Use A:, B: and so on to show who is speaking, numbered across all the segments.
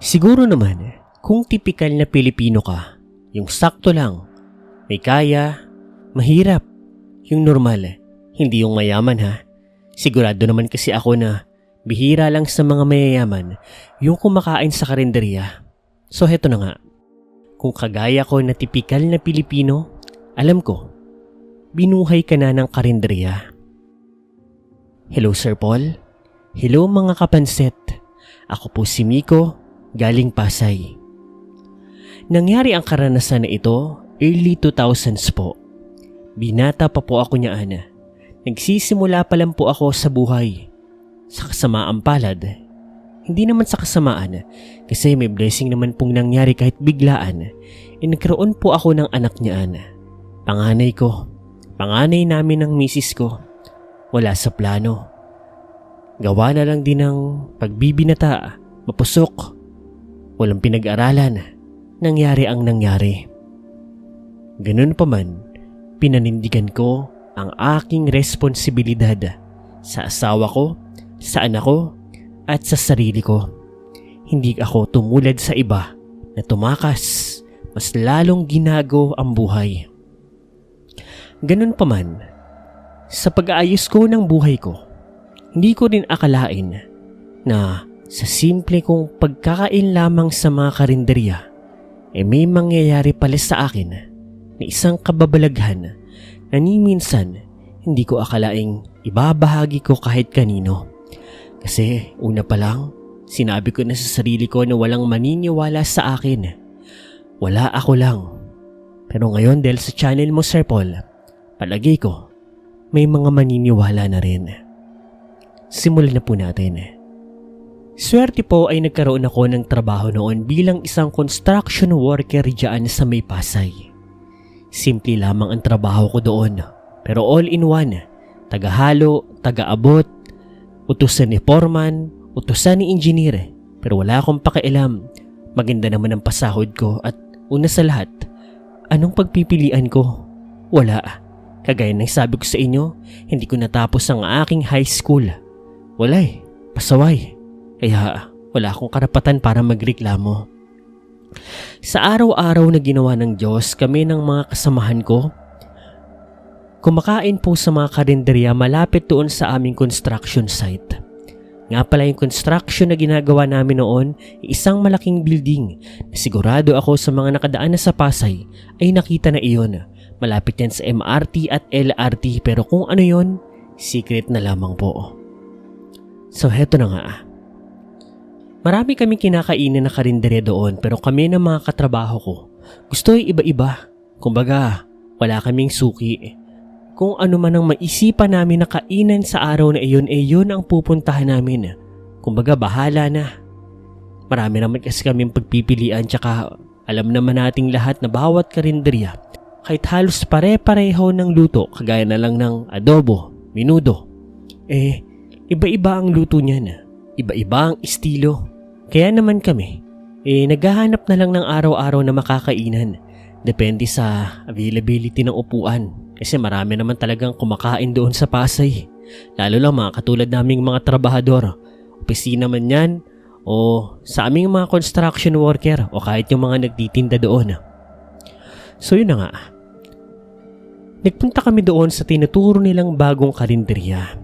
A: Siguro naman, kung tipikal na Pilipino ka, yung sakto lang, may kaya, mahirap, yung normal, hindi yung mayaman ha. Sigurado naman kasi ako na bihira lang sa mga mayayaman yung kumakain sa karinderya. So heto na nga, kung kagaya ko na tipikal na Pilipino, alam ko, binuhay ka na ng karinderya. Hello Sir Paul, hello mga kapanset, ako po si Miko, galing Pasay. Nangyari ang karanasan na ito early 2000s po. Binata pa po ako niyaan. Nagsisimula pa lang po ako sa buhay. Sa kasamaang palad, hindi naman sa kasamaan kasi may blessing naman pong nangyari kahit biglaan. Nagkaroon po ako ng anak niyaan. Panganay ko, panganay namin ng misis ko. Wala sa plano. Gawa na lang din ng pagbibinata, mapusok. Walang pinag-aralan, nangyari ang nangyari. Ganun pa man, pinanindigan ko ang aking responsibilidad sa asawa ko, sa anak ko, at sa sarili ko. Hindi ako tumulad sa iba na tumakas, mas lalong ginago ang buhay. Ganun pa man, sa pag-aayos ko ng buhay ko, hindi ko rin akalain na sa simple kong pagkakain lamang sa mga karinderya, may mangyayari pala sa akin na isang kababalaghan na ni minsan hindi ko akalaing ibabahagi ko kahit kanino. Kasi una pa lang, sinabi ko na sa sarili ko na walang maniniwala sa akin. Wala ako lang. Pero ngayon dahil sa channel mo Sir Paul, palagay ko may mga maniniwala na rin. Simulan na po natin. Swerte po ay nagkaroon ako ng trabaho noon bilang isang construction worker diyan sa May Pasay. Simple lamang ang trabaho ko doon, pero all in one. Tagahalo, tagaabot, utusan ni foreman, utusan ni engineer. Pero wala akong pakialam. Maganda naman ang pasahod ko at una sa lahat, anong pagpipilian ko? Wala. Kagaya ng sabi ko sa inyo, hindi ko natapos ang aking high school. Wala pasaway. Kaya wala akong karapatan para magreklamo. Sa araw-araw na ginawa ng Diyos kami ng mga kasamahan ko, kumakain po sa mga karinderya malapit doon sa aming construction site. Nga pala yung construction na ginagawa namin noon ay isang malaking building na sigurado ako sa mga nakadaan na sa Pasay ay nakita na iyon. Malapit yan sa MRT at LRT pero kung ano yon, secret na lamang po. So heto na nga. Marami kami kinakainan na karinderya doon pero kami ng mga katrabaho ko gusto ay iba-iba. Kumbaga, wala kaming suki. Kung ano man ang maisipan namin na kainan sa araw na iyon yun ang pupuntahan namin. Kumbaga, bahala na. Marami naman kasi kaming pagpipilian tsaka alam naman nating lahat na bawat karinderya kahit halos pare-pareho ng luto kagaya na lang ng adobo, menudo. Iba-iba ang luto niyan. Iba-iba ang estilo. Kaya naman kami, naghahanap na lang ng araw-araw na makakainan. Depende sa availability ng upuan. Kasi marami naman talagang kumakain doon sa Pasay. Lalo lang mga katulad naming mga trabahador. Opisina man yan, o sa aming mga construction worker, o kahit yung mga nagtitinda doon. So yun na nga. Nagpunta kami doon sa tinuturo nilang bagong karinderya.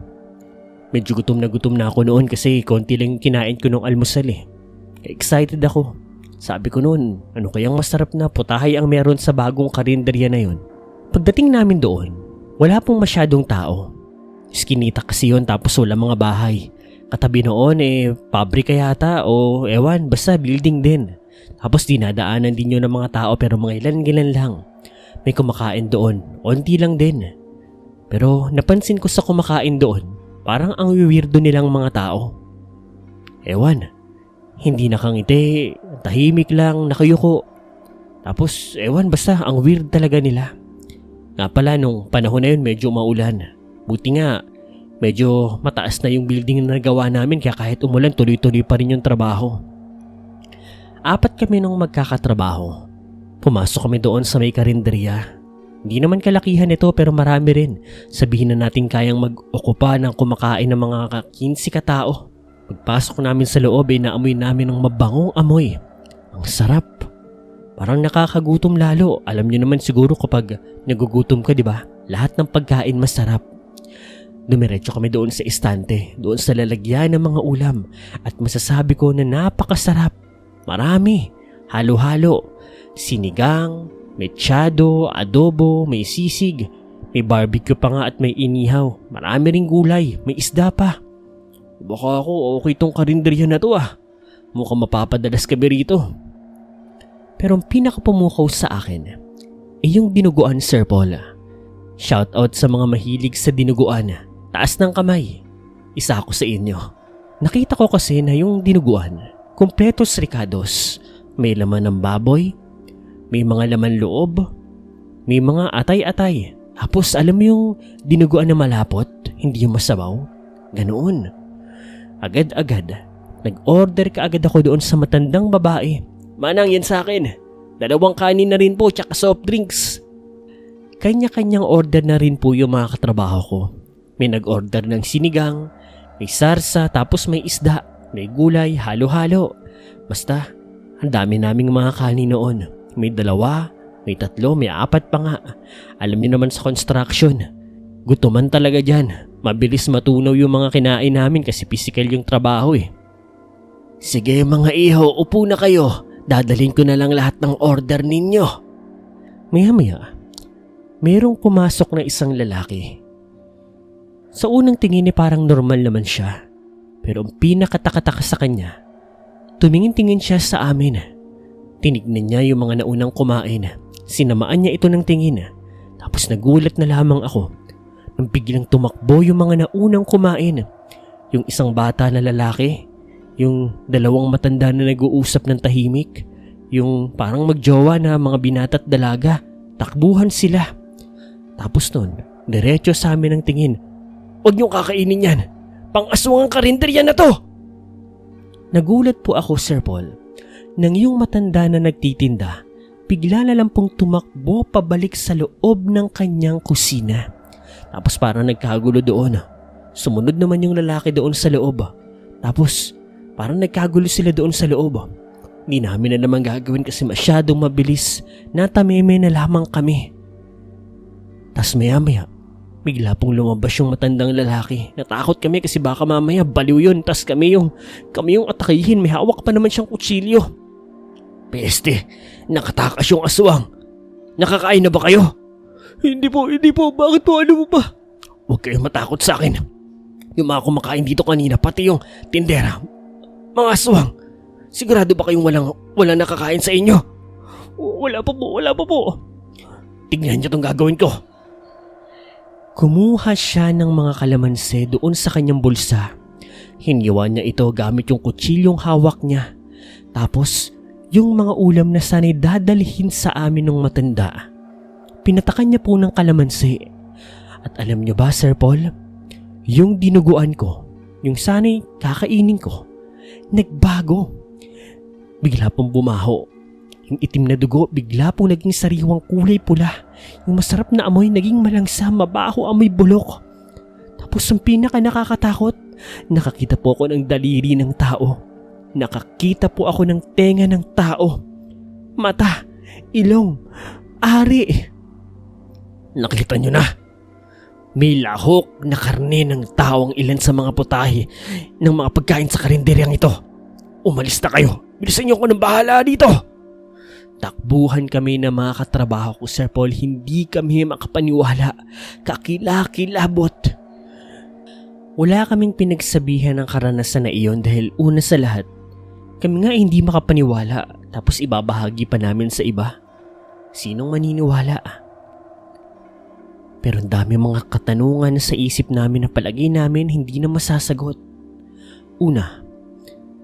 A: Medyo gutom na ako noon kasi konti lang kinain ko nung almusal Excited ako. Sabi ko noon, ano kayang masarap na putahay ang meron sa bagong karinderya na yun. Pagdating namin doon, wala pong masyadong tao. Iskinita kasi yun tapos wala mga bahay. Katabi noon pabrika yata o ewan, basta building din. Tapos dinadaanan din yun ng mga tao pero mga ilan-ilan lang. May kumakain doon, onti lang din. Pero napansin ko sa kumakain doon, parang ang weirdo nilang mga tao. Ewan, hindi nakangiti, tahimik lang, nakayuko. Tapos ewan basta ang weird talaga nila. Nga pala nung panahon na yun medyo maulan. Buti nga, medyo mataas na yung building na nagawa namin kaya kahit umulan tuloy-tuloy pa rin yung trabaho. 4 kami nung magkakatrabaho. Pumasok kami doon sa may karinderya. Hindi naman kalakihan ito pero marami rin. Sabihin na natin kayang mag-okupa ng kumakain ng mga 15 katao. Pagpasok namin sa loob ay naamoy namin ng mabangong amoy. Ang sarap. Parang nakakagutom lalo. Alam niyo naman siguro kapag nagugutom ka, di ba? Lahat ng pagkain masarap. Dumiretso kami doon sa istante, doon sa lalagyan ng mga ulam. At masasabi ko na napakasarap. Marami. Halo-halo. Sinigang, mechado, adobo, may sisig. May barbecue pa nga at may inihaw. Marami ring gulay. May isda pa. Baka ako okay tong karinderya na to ah. Mukhang mapapadalas kami rito. Pero ang pinakapumukaw sa akin ay yung dinuguan, Sir Paul. Shoutout sa mga mahilig sa dinuguan. Taas ng kamay. Isa ako sa inyo. Nakita ko kasi na yung dinuguan, kumpletos ricados. May laman ng baboy, may mga laman loob, may mga atay-atay. Tapos alam mo yung dinuguan na malapot, hindi yung masabaw? Ganoon. Agad-agad, nag-order ka agad ako doon sa matandang babae. Manang, yan sa akin. 2 kanin na rin po, tsaka soft drinks. Kanya-kanyang order na rin po yung mga katrabaho ko. May nag-order ng sinigang, may sarsa, tapos may isda, may gulay, halo-halo. Basta, ang dami naming mga kanin noon. May 2, may 3, may 4 pa nga. Alam niyo naman sa construction, gutuman talaga dyan. Mabilis matunaw yung mga kinain namin kasi physical yung trabaho eh. Sige mga iho, upo na kayo. Dadalhin ko na lang lahat ng order ninyo. Maya-maya, mayroong pumasok na isang lalaki. Sa unang tingin parang normal naman siya. Pero ang pinakatakataka sa kanya, tumingin-tingin siya sa amin. Tinignan niya yung mga naunang kumain. Sinamaan niya ito ng tingin. Tapos nagulat na lamang ako nang biglang tumakbo yung mga naunang kumain. Yung isang bata na lalaki, yung 2 matanda na nag-uusap ng tahimik, yung parang magjowa na mga binata't dalaga, takbuhan sila. Tapos nun, diretso sa amin ang tingin. Huwag niyong kakainin yan. Pang-aswangang karinderya na to! Nagulat po ako, Sir Paul, nang yung matanda na nagtitinda, bigla na lang pong tumakbo pabalik sa loob ng kanyang kusina. Tapos parang nagkagulo doon. Sumunod naman yung lalaki doon sa loob. Tapos parang nagkagulo sila doon sa loob. Hindi namin na naman gagawin kasi masyadong mabilis. Natameme na lamang kami. Tas maya-maya, bigla pong lumabas yung matandang lalaki. Natakot kami kasi baka mamaya baliw yun. Tas kami yung atakihin. May hawak pa naman siyang kutsilyo. Peste, nakatakas yung aswang. Nakakain na ba kayo? Hindi po. Bakit po? Ano mo ba? Huwag kayong matakot sa akin. Yung mga kumakain dito kanina, pati yung tindera. Mga aswang, sigurado ba kayong walang nakakain sa inyo? Wala pa po. Tignan niyo itong gagawin ko. Kumuha siya ng mga kalamanse doon sa kanyang bulsa. Hiniwa niya ito gamit yung kutsilyong hawak niya. Tapos, yung mga ulam na sana'y dadalhin sa amin ng matanda, pinatakan niya po ng kalamansi. At alam niyo ba, Sir Paul, yung dinuguan ko, yung sana'y kakainin ko, nagbago. Bigla pong bumaho. Yung itim na dugo, bigla pong naging sariwang kulay pula. Yung masarap na amoy, naging malangsa, mabaho, amoy bulok. Tapos ang pinaka nakakatakot, nakakita po ako ng daliri ng tao. Nakakita po ako ng tenga ng tao. Mata, ilong, ari. Nakita nyo na. May lahok na karne ng tao ang ilan sa mga putahe ng mga pagkain sa karinderyang ito. Umalis na kayo. Bilisan nyo ko ng bahala dito. Takbuhan kami ng mga katrabaho ko, Sir Paul. Hindi kami makapaniwala. Kakilakilabot. Wala kaming pinagsabihan ng karanasan na iyon dahil una sa lahat, kami nga hindi makapaniwala tapos ibabahagi pa namin sa iba. Sinong maniniwala? Pero ang dami mga katanungan sa isip namin na palagi namin hindi na masasagot. Una,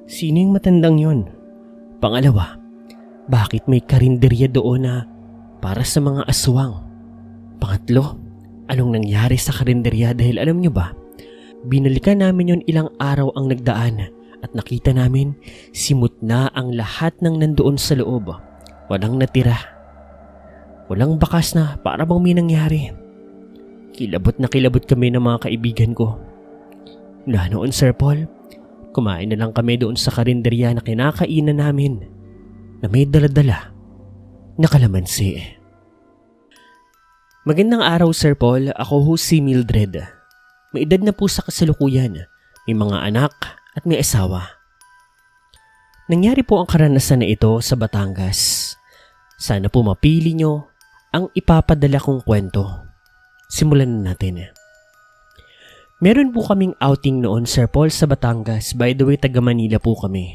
A: sino yung matandang yon? Pangalawa, bakit may karinderya doon na para sa mga aswang? Pangatlo, anong nangyari sa karinderya dahil alam nyo ba, binalikan namin yon ilang araw ang nagdaan at nakita namin simot na ang lahat ng nandoon sa loob. Walang natira. Walang bakas na para bang may nangyari. Kilabot na kilabot kami ng mga kaibigan ko. Mula noon, Sir Paul, Kumain na lang kami doon sa karinderya na kinakainan namin na may daladala na kalamansi. Magandang araw, Sir Paul. Ako ho si Mildred. May edad na po sa kasalukuyan. May mga anak at may asawa. Nangyari po ang karanasan na ito sa Batangas. Sana po mapili nyo ang ipapadala kong kwento. Simulan na natin. Meron po kaming outing noon, Sir Paul, sa Batangas. By the way, taga Manila po kami.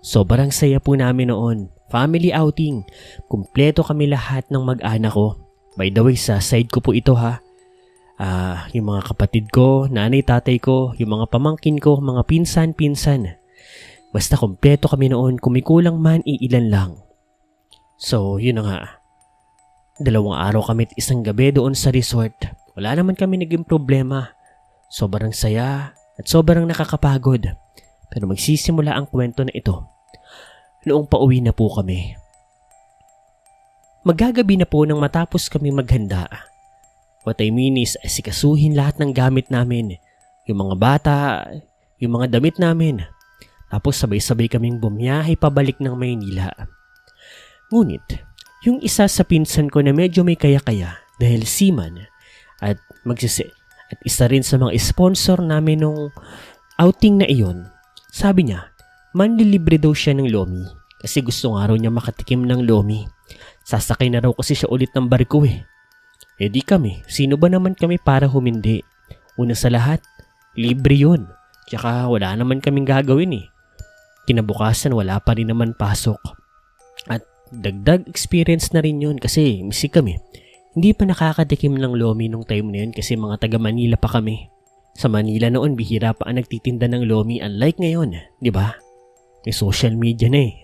A: Sobrang saya po namin noon. Family outing. Kumpleto kami lahat ng mag-anak ko. By the way, sa side ko po ito ha. Yung mga kapatid ko, nanay, tatay ko, yung mga pamangkin ko, mga pinsan-pinsan. Basta kumpleto kami noon. Kumikulang man, iilan lang. So, yun na nga. 2 araw kami at 1 gabi doon sa resort. Wala naman kami naging problema. Sobrang saya at sobrang nakakapagod. Pero magsisimula ang kwento na ito noong pauwi na po kami. Magagabi na po nang matapos kami maghanda. What I mean is asikasuhin lahat ng gamit namin. Yung mga bata, yung mga damit namin. Tapos sabay-sabay kaming bumiyahe pabalik ng Maynila. Ngunit, yung isa sa pinsan ko na medyo may kaya-kaya dahil seaman at isa rin sa mga sponsor namin nung outing na iyon, sabi niya, manlilibre daw siya ng lomi kasi gusto nga raw niya makatikim ng lomi. Sasakay na raw kasi siya ulit ng barko eh. E di kami, sino ba naman kami para humindi? Una sa lahat, libre yun. Tsaka wala naman kaming gagawin eh. Kinabukasan wala pa rin naman pasok. At dagdag experience na rin yun kasi misi kami. Hindi pa nakakatikim ng lomi nung time na yun kasi mga taga Manila pa kami. Sa Manila noon, bihira pa ang nagtitinda ng lomi unlike ngayon, di ba? May social media na eh.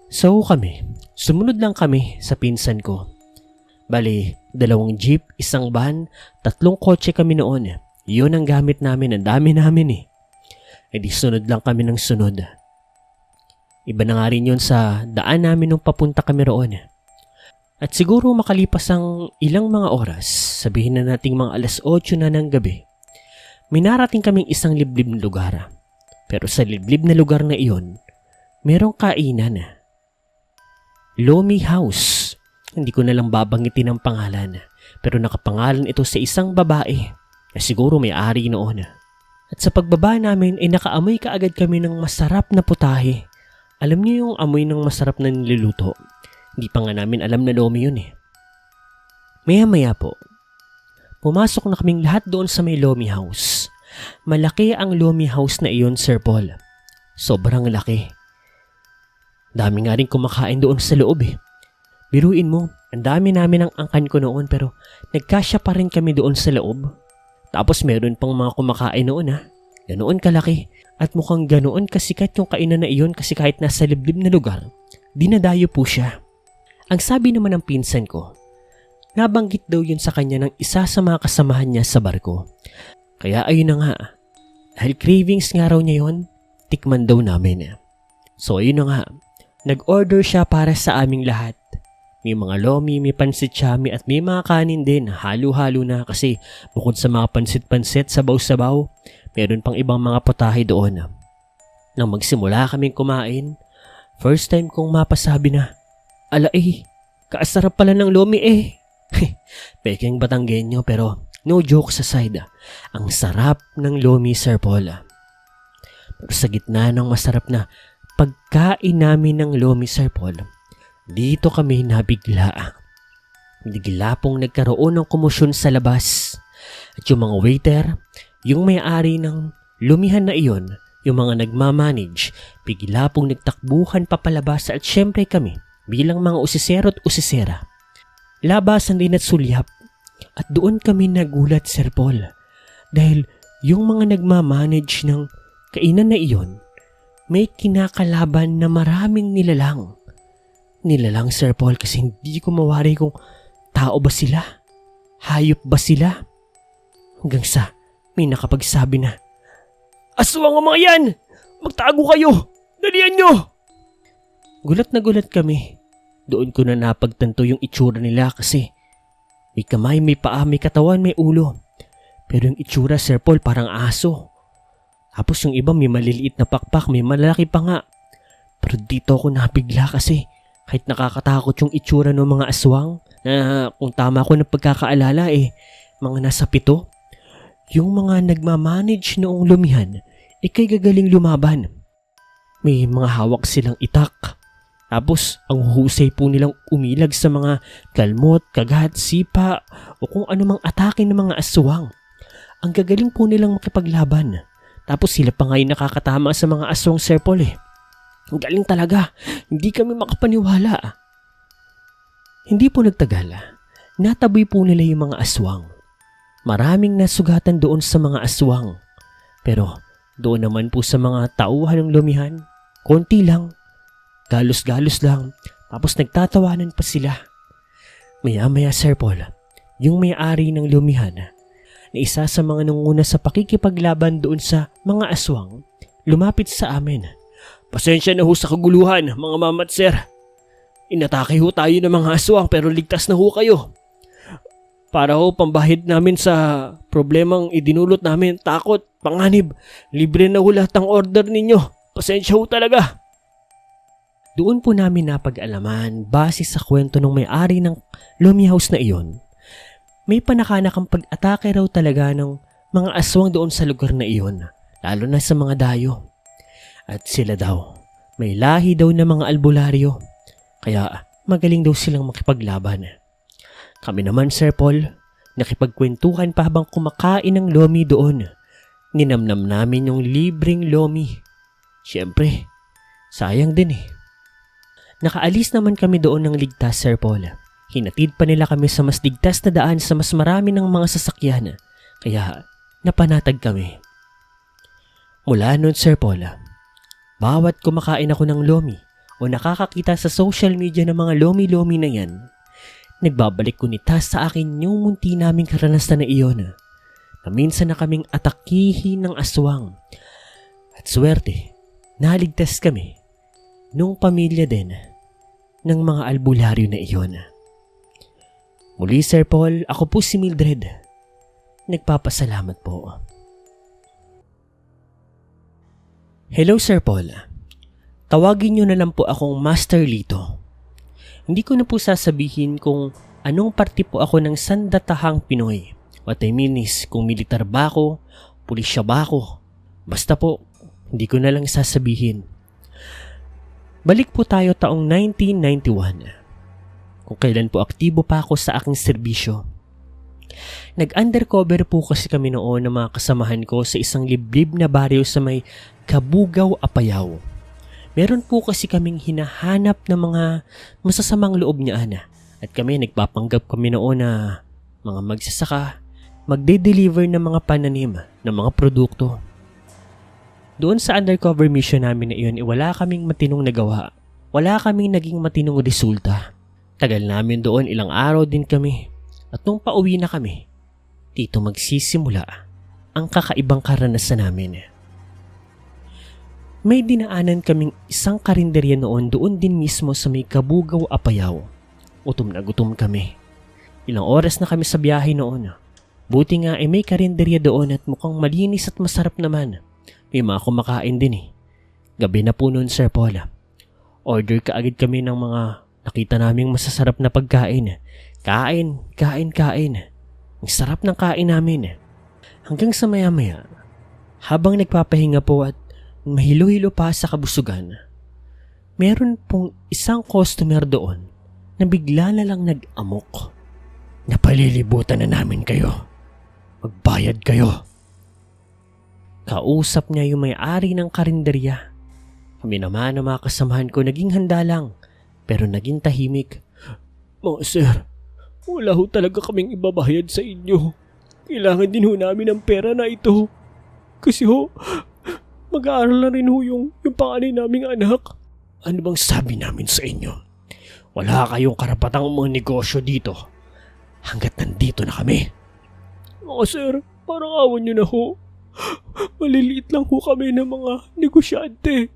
A: So kami, sumunod lang kami sa pinsan ko. Bali, 2 jeep, 1 van, 3 kotse kami noon. Yun ang gamit namin, ang dami namin eh. E di sunod lang kami ng sunod. Iba na nga rin yun sa daan namin nung papunta kami roon. At siguro makalipas ang ilang mga oras, sabihin na nating mga 8:00 na ng gabi, may narating kaming isang liblib na lugar. Pero sa liblib na lugar na iyon, merong kainan. Lomi House. Hindi ko na lang babanggitin ang pangalan, pero nakapangalan ito sa isang babae na siguro may-ari noon. At sa pagbaba namin ay nakaamoy kaagad kami ng masarap na putahe. Alam niyo yung amoy ng masarap na niluluto? Hindi pa nga namin alam na lomi yun eh. Maya-maya po, pumasok na kaming lahat doon sa may Lomi House. Malaki ang Lomi House na iyon, Sir Paul. Sobrang laki. Dami nga rin kumakain doon sa loob eh. Biruin mo, ang dami namin ang angkan ko noon pero nagkasya pa rin kami doon sa loob. Tapos meron pang mga kumakain noon ha. Ganoon kalaki at mukhang ganoon kasikat yung kainan na iyon kasi kahit nasa liblib na lugar, dinadayo po siya. Ang sabi naman ng pinsan ko, nabanggit daw yun sa kanya ng isa sa mga kasamahan niya sa barko. Kaya ayun na nga, dahil cravings nga raw niya yun, tikman daw namin. So ayun na nga, nag-order siya para sa aming lahat. May mga lomi, may pansit chami at may mga kanin din, halo-halo na kasi bukod sa mga pansit-pansit, sabaw-sabaw, meron pang ibang mga potahe doon. Nang magsimula kaming kumain, first time kong mapasabi na, ala kaasarap pala ng lomi eh. Peking Batanggenyo pero no jokes aside, ang sarap ng lomi, Sir Paul. Pero sa gitna ng masarap na pagkain namin ng lomi, Sir Paul, dito kami nabigla. Bigla pong nagkaroon ng komosyon sa labas. At yung mga waiter, yung may-ari ng lumihan na iyon, yung mga nagmamanage, bigla pong nagtakbuhan papalabas at syempre kami, bilang mga usisero at usisera, labasan din at sulyap. At doon kami nagulat, Sir Paul, dahil yung mga nagmamanage ng kainan na iyon, may kinakalaban na maraming nilalang. Nilalang, Sir Paul, kasi hindi ko mawari kung tao ba sila, hayop ba sila. Hanggang sa may nakapagsabi na, "Aswang ang mga yan! Magtago kayo! Dalian nyo!" Gulat na gulat kami. Doon ko na napagtanto yung itsura nila kasi may kamay, may paa, may katawan, may ulo. Pero yung itsura, Sir Paul, parang aso. Tapos yung iba may maliliit na pakpak, may malalaki pa nga. Pero dito ako nabigla kasi kahit nakakatakot yung itsura ng mga aswang na kung tama ko ng pagkakaalala mga nasa 7. Yung mga nagmamanage noong lumihan kay gagaling lumaban. May mga hawak silang itak. Tapos ang husay po nilang umilag sa mga kalmot, kagat, sipa o kung anumang atake ng mga aswang. Ang gagaling po nilang makipaglaban. Tapos sila pa nga yung nakakatama sa mga aswang, Sir Paul. Ang galing talaga. Hindi kami makapaniwala. Hindi po nagtagal. Nataboy po nila yung mga aswang. Maraming nasugatan doon sa mga aswang. Pero doon naman po sa mga tauhan ng lumihan, konti lang. Galos-galos lang. Tapos nagtatawanan pa sila. Maya-maya, Sir Paul, yung may-ari ng lumihan na isa sa mga nanguna sa pakikipaglaban doon sa mga aswang, lumapit sa amin. Pasensya na ho sa kaguluhan, mga mamat sir. Inatake ho tayo ng mga aswang pero ligtas na ho kayo. Para ho pambahid namin sa problemang idinulot namin, takot, panganib, libre na ho lahat ang order ninyo. Pasensya ho talaga. Doon po namin napag-alaman base sa kwento ng may-ari ng Lomi House na iyon. May panakanakang pag-atake raw talaga ng mga aswang doon sa lugar na iyon, lalo na sa mga dayo. At sila daw, may lahi daw na mga albularyo, kaya magaling daw silang makipaglaban. Kami naman, Sir Paul, nakipagkwentuhan pa habang kumakain ng lomi doon. Ninamnam namin yung libreng lomi. Siyempre, sayang din Nakaalis naman kami doon ng ligtas, Sir Paul. Hinatid pa nila kami sa mas ligtas na daan sa mas marami ng mga sasakyan, kaya napanatag kami. Mula noon, Sir Paul, bawat kumakain ako ng lomi o nakakakita sa social media ng mga lomi-lomi na yan, nagbabalik kunitas sa akin yung munti naming karanasan na iyon na minsan na kaming atakihin ng aswang. At swerte, naligtas kami nung pamilya din ng mga albularyo na iyon. Muli, Sir Paul, ako po si Mildred. Nagpapasalamat po. Hello, Sir Paul. Tawagin niyo na lang po akong Master Lito. Hindi ko na po sasabihin kung anong parte po ako ng sandatahang Pinoy. What I mean is kung militar ba ako, pulisya ba ako. Basta po, hindi ko na lang sasabihin. Balik po tayo taong 1991. Kung kailan po aktibo pa ako sa aking serbisyo. Nag-undercover po kasi kami noon ng mga kasamahan ko sa isang liblib na baryo sa may Kabugaw, Apayao. Meron po kasi kaming hinahanap ng mga masasamang loob niya at kami nagpapanggap kami noon na mga magsasaka, magde-deliver ng mga pananim ng mga produkto. Doon sa undercover mission namin na iyon, wala kaming matinong nagawa. Wala kaming naging matinong resulta. Tagal namin doon, ilang araw din kami. At nung pauwi na kami, dito magsisimula ang kakaibang karanasan namin. May dinaanan kaming isang karinderya noon doon din mismo sa may Kabugaw, Apayao. Gutom na gutom kami. Ilang oras na kami sa biyahe noon. Buti nga may karinderya doon at mukhang malinis at masarap naman. May mga kumakain din Gabi na po noon, Sir Paul. Order kaagad kami ng mga nakita naming masasarap na pagkain. Kain. Ang sarap ng kain namin. Hanggang sa maya-maya, habang nagpapahinga po at mahilo-hilo pa sa kabusugan, meron pong isang customer doon na bigla na lang nag-amok. Napalilibutan na namin kayo. Magbayad kayo. Kausap niya yung may-ari ng karinderya. Kami naman ng mga kasamahan ko naging handa lang, pero naging tahimik. Mga sir, wala ho talaga kaming ibabayad sa inyo. Kailangan din ho namin ang pera na ito. Kasi ho, mag-aaral na rin ho yung panganay naming anak. Ano bang sabi namin sa inyo? Wala kayong karapatang negosyo dito hanggat nandito na kami. Mga sir, parang awan nyo na ho. Maliliit lang ho kami ng mga negosyante.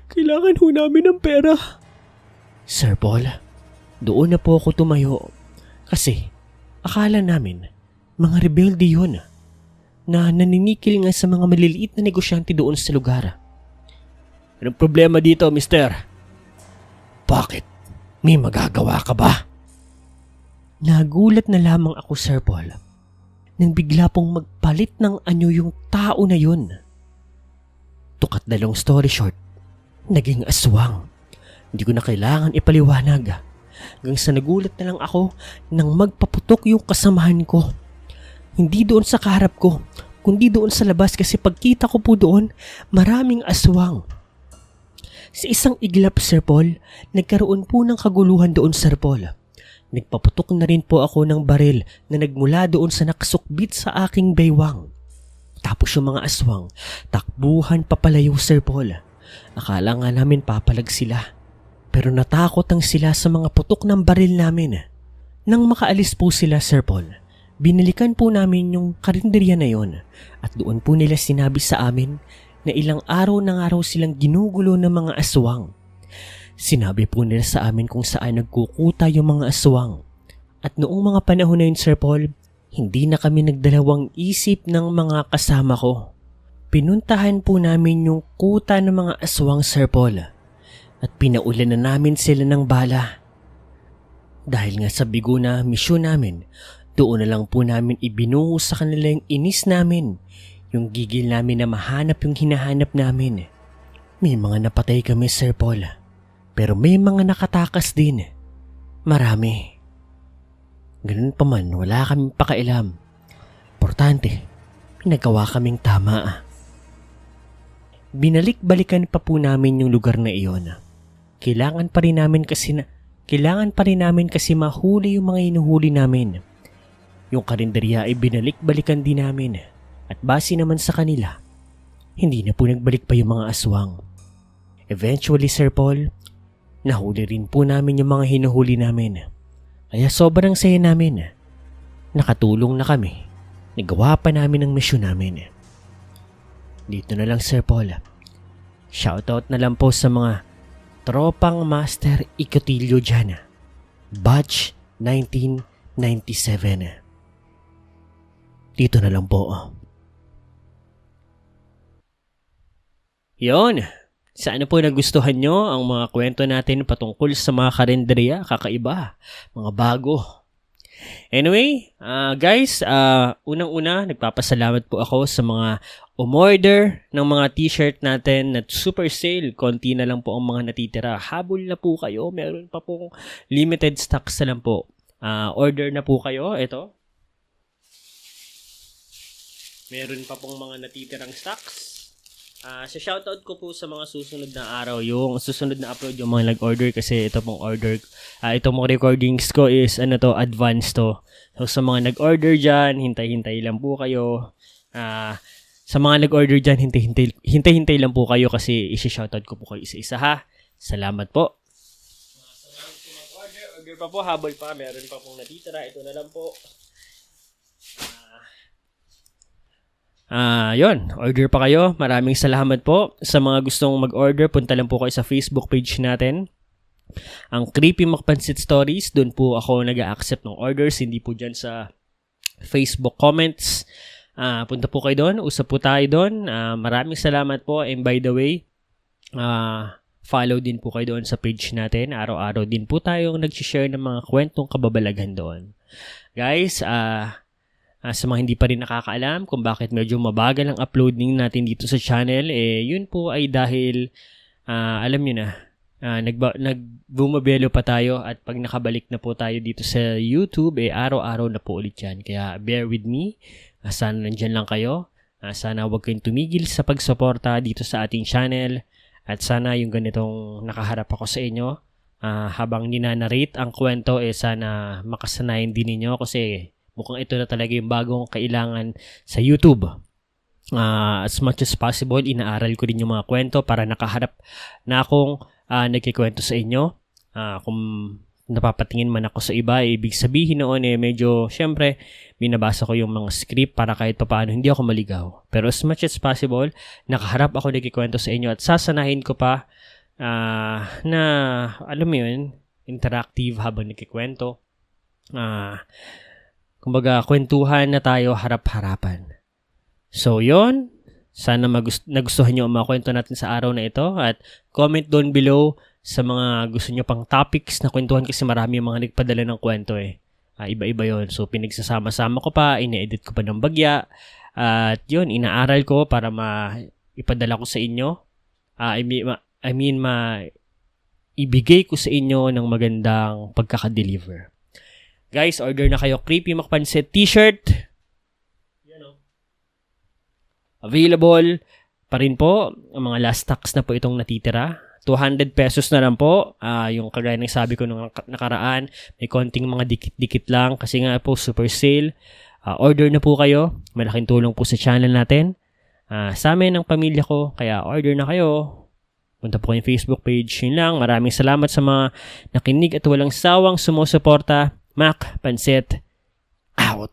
A: Kailangan ho namin ng pera. Sir Paul, doon na po ako tumayo kasi akala namin mga rebelde yun. na naninikil nga sa mga maliliit na negosyante doon sa lugar. Anong problema dito, mister? Bakit? May magagawa ka ba? Nagulat na lamang ako, Sir Paul, nang bigla pong magpalit ng anyo yung tao na yun. To cut the long story short, naging aswang. Hindi ko na kailangan ipaliwanag. Hanggang sa nagulat na lang ako nang magpaputok yung kasamahan ko. Hindi doon sa kaharap ko, kundi doon sa labas kasi pagkita ko po doon, maraming aswang. Sa isang iglap, Sir Paul, nagkaroon po ng kaguluhan doon, Sir Paul. Nagpaputok na rin po ako ng baril na nagmula doon sa nakasukbit sa aking baywang. Tapos yung mga aswang, takbuhan papalayo, Sir Paul. Akala nga namin papalag sila. Pero natakot ang sila sa mga putok ng baril namin. Nang makaalis po sila, Sir Paul, binalikan po namin yung karinderya na yon at doon po nila sinabi sa amin na ilang araw na nga raw silang ginugulo ng mga aswang. Sinabi po nila sa amin kung saan nagkukuta yung mga aswang. At noong mga panahon na yun, Sir Paul, hindi na kami nagdalawang isip ng mga kasama ko. Pinuntahan po namin yung kuta ng mga aswang, Sir Paul, at pinaulan na namin sila ng bala. Dahil nga sa bigo na misyon namin, doon na lang po namin ibinungo sa kanila yung inis namin, yung gigil namin na mahanap yung hinahanap namin. May mga napatay kami, Sir Paul, pero may mga nakatakas din. Marami. Ganun pa man, wala kaming pakailam. Importante, pinagawa kaming tama. Binalik-balikan pa po namin yung lugar na iyon. Kailangan pa rin namin kasi mahuli yung mga hinuhuli namin. Yung karinderya ay binalik-balikan din namin. At base naman sa kanila, hindi na po nagbalik pa yung mga aswang. Eventually, Sir Paul, nahuli rin po namin yung mga hinuhuli namin. Kaya sobrang saya namin. Nakatulong na kami. Nagawa pa namin ang misyon namin. Dito na lang, Sir Paul. Shoutout na lang po sa mga tropang Master Ikotilyo dyan. Batch 1997. Dito na lang po. Yon. Sana po nagustuhan nyo ang mga kwento natin patungkol sa mga karinderya, kakaiba, mga bago. Anyway, guys, unang-una, nagpapasalamat po ako sa mga umorder ng mga t-shirt natin na super sale. Konti na lang po ang mga natitira. Habol na po kayo. Meron pa pong limited stocks na lang po. Order na po kayo. Ito. Meron pa pong mga natitirang stocks. Sa shoutout ko po sa mga susunod na araw, yung susunod na upload yung mga nag-order kasi ito pong order, ito mong recordings ko is advance to. So sa mga nag-order dyan, hintay-hintay lang po kayo. Sa mga nag-order dyan, hintay-hintay lang po kayo kasi isi-shoutout ko po kayo isa-isa ha. Salamat po. Sa mga gusto mag-order pa po, habol pa, meron pa pong natitira. Ito na lang po. Yon, order pa kayo. Maraming salamat po. Sa mga gustong mag-order, punta lang po kayo sa Facebook page natin. Ang Creepy Macpansit Stories, doon po ako nag-a-accept ng orders, hindi po dyan sa Facebook comments. Punta po kayo doon, usap po tayo doon. Maraming salamat po. And by the way, follow din po kayo doon sa page natin. Araw-araw din po tayong nag-share ng mga kwentong kababalaghan doon. Guys, sa mga hindi pa rin nakakaalam kung bakit medyo mabagal ang uploading natin dito sa channel, yun po ay dahil, alam nyo na, nagbumabelo pa tayo at pag nakabalik na po tayo dito sa YouTube, araw-araw na po ulit yan. Kaya bear with me, sana nandyan lang kayo, sana huwag kayong tumigil sa pagsuporta dito sa ating channel at sana yung ganitong nakaharap ako sa inyo, habang ninanarrate ang kwento, sana makasanayan din ninyo kasi mukhang ito na talaga yung bagong kailangan sa YouTube. As much as possible, inaaral ko din yung mga kwento para nakaharap na akong nagkikwento sa inyo. Kung napapatingin man ako sa iba, ibig sabihin noon medyo, syempre, binabasa ko yung mga script para kahit papaano hindi ako maligaw. Pero as much as possible, nakaharap ako nagkikwento sa inyo at sasanahin ko pa na, alam mo yun, interactive habang nagkikwento. Kumbaga, kwentuhan na tayo harap-harapan. So, yon. Sana nagustuhan nyo ang mga kwento natin sa araw na ito at comment down below sa mga gusto nyo pang topics na kwentuhan kasi marami yung mga nagpadala ng kwento eh. Iba-iba yon. So, pinagsasama-sama ko pa, ine-edit ko pa ng bagya at yun, inaaral ko para ipadala ko sa inyo. Ibigay ko sa inyo ng magandang pagkaka-deliver. Guys, order na kayo Creepy McPansit t-shirt. Available pa rin po. Ang mga last stocks na po itong natitira. 200 pesos na lang po. Yung kagaya ng sabi ko nung nakaraan, may konting mga dikit-dikit lang kasi nga po super sale. Order na po kayo. Malaking tulong po sa channel natin. Sa amin, ng pamilya ko. Kaya order na kayo. Punta po kayong Facebook page. Yun lang. Maraming salamat sa mga nakinig at walang sawang sumusuporta. Mac Pansit out.